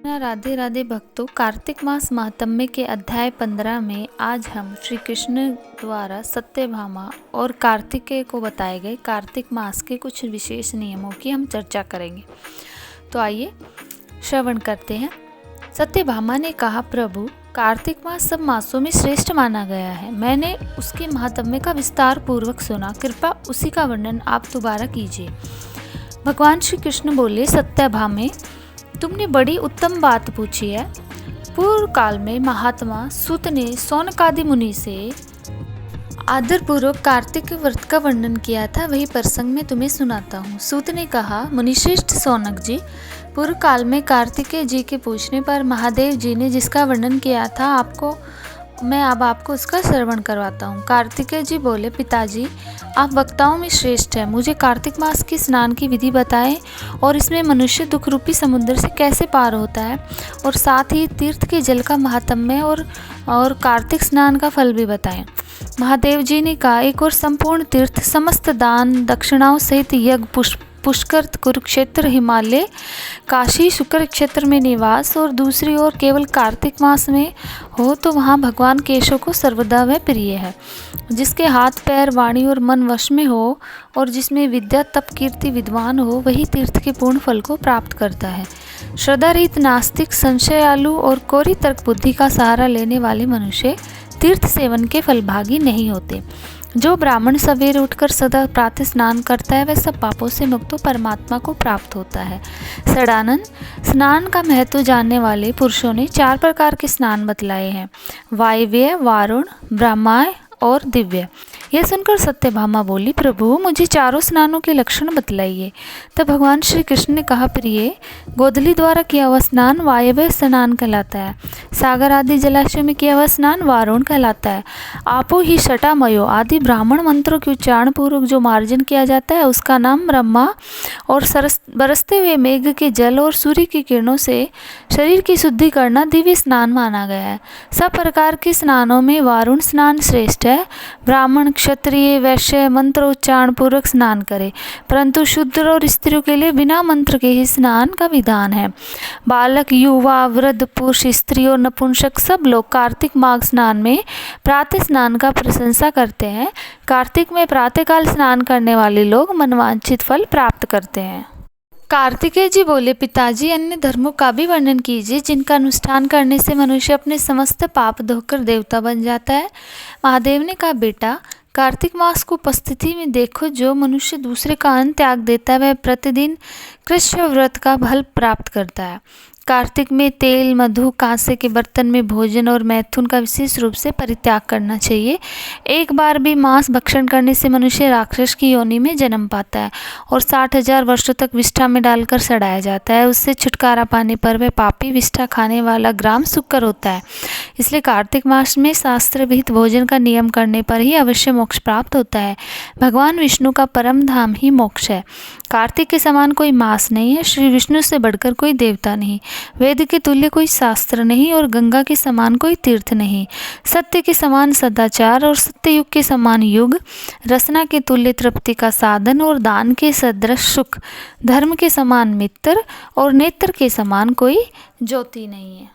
राधे राधे भक्तों, कार्तिक मास महात्म्य के अध्याय 15 में आज हम श्री कृष्ण द्वारा सत्यभामा और कार्तिकेय को बताए गए कार्तिक मास के कुछ विशेष नियमों की हम चर्चा करेंगे। तो आइए श्रवण करते हैं। सत्यभामा ने कहा, प्रभु, कार्तिक मास सब मासों में श्रेष्ठ माना गया है। मैंने उसके महात्म्य का विस्तार पूर्वक सुना, कृपया उसी का वर्णन आप दोबारा कीजिए। भगवान श्री कृष्ण बोले, सत्यभामे, तुमने बड़ी उत्तम बात पूछी है। पूर्व काल में महात्मा सूत ने सौनकादि मुनि से आदरपूर्वक कार्तिक व्रत का वर्णन किया था, वही प्रसंग में तुम्हें सुनाता हूँ। सूत ने कहा, मुनिश्रेष्ठ सौनक जी, पूर्व काल में कार्तिकेय जी के पूछने पर महादेव जी ने जिसका वर्णन किया था मैं अब आपको उसका श्रवण करवाता हूँ। कार्तिकेय जी बोले, पिताजी, आप वक्ताओं में श्रेष्ठ हैं। मुझे कार्तिक मास की स्नान की विधि बताएं और इसमें मनुष्य दुख रूपी समुद्र से कैसे पार होता है, और साथ ही तीर्थ के जल का महात्म्य और कार्तिक स्नान का फल भी बताएं। महादेव जी ने कहा, एक और संपूर्ण तीर्थ समस्त दान दक्षिणाओं सहित यज्ञ पुष्कर कुरुक्षेत्र हिमालय काशी शुक्र क्षेत्र में निवास, और दूसरी ओर केवल कार्तिक मास में हो तो वहाँ भगवान केशव को सर्वदा वह प्रिय है। जिसके हाथ पैर वाणी और मन वश में हो और जिसमें विद्या तप कीर्ति विद्वान हो, वही तीर्थ के पूर्ण फल को प्राप्त करता है। श्रद्धा रहित नास्तिक, संशयालु और कोरी तर्क बुद्धि का सहारा लेने वाले मनुष्य तीर्थ सेवन के फलभागी नहीं होते। जो ब्राह्मण सवेरे उठकर सदा प्रातः स्नान करता है, वह सब पापों से मुक्त परमात्मा को प्राप्त होता है। सडानंद, स्नान का महत्व जानने वाले पुरुषों ने 4 प्रकार के स्नान बतलाए हैं: वायव्य, वारुण, ब्रह्माय और दिव्य। यह सुनकर सत्यभामा बोली, प्रभु, मुझे चारों स्नानों के लक्षण बतलाइए। तब भगवान श्री कृष्ण ने कहा, प्रिय, गोधली द्वारा किया हुआ स्नान वायव्य स्नान कहलाता है। सागर आदि जलाशय में किया हुआ स्नान वारुण कहलाता है। आपो ही शटामयो आदि ब्राह्मण मंत्रों के उच्चारण पूर्वक जो मार्जन किया जाता है, उसका नाम ब्रह्मा, और बरसते हुए मेघ के जल और सूर्य की किरणों से शरीर की शुद्धि करना दिव्य स्नान माना गया है। सब प्रकार के स्नानों में वारुण स्नान श्रेष्ठ है। ब्राह्मण, क्षत्रिय, वैश्य मंत्रोच्चारण पूर्वक स्नान करे, परंतु शूद्र और स्त्रियों के लिए बिना मंत्र के ही स्नान का विधान है। बालक, युवा, वृद्ध, पुरुष, स्त्री और नपुंसक सब लोग कार्तिक माघ स्नान में प्रातः स्नान का प्रशंसा करते हैं। कार्तिक में प्रातःकाल स्नान करने वाले लोग मनवांछित फल प्राप्त करते हैं। कार्तिकेय जी बोले, पिताजी, अन्य धर्मों का भी वर्णन कीजिए जिनका अनुष्ठान करने से मनुष्य अपने समस्त पाप धोकर देवता बन जाता है। महादेव ने कहा, बेटा, कार्तिक मास को उपस्थिति में देखो। जो मनुष्य दूसरे का अन्न त्याग देता है, वह प्रतिदिन कृष्ण व्रत का फल प्राप्त करता है। कार्तिक में तेल, मधु, कांसे के बर्तन में भोजन और मैथुन का विशेष रूप से परित्याग करना चाहिए। एक बार भी मांस भक्षण करने से मनुष्य राक्षस की योनि में जन्म पाता है और 60,000 वर्षों तक विष्ठा में डालकर सड़ाया जाता है। उससे छुटकारा पाने पर वह पापी विष्ठा खाने वाला ग्राम सुकर होता है। इसलिए कार्तिक मास में शास्त्र विहित भोजन का नियम करने पर ही अवश्य मोक्ष प्राप्त होता है। भगवान विष्णु का परम धाम ही मोक्ष है। कार्तिक के समान कोई मास नहीं है, श्री विष्णु से बढ़कर कोई देवता नहीं, वेद के तुल्य कोई शास्त्र नहीं, और गंगा के समान कोई तीर्थ नहीं। सत्य के समान सदाचार और सत्ययुग के समान युग, रसना के तुल्य तृप्ति का साधन और दान के सदृश सुख, धर्म के समान मित्र और नेत्र के समान कोई ज्योति नहीं है।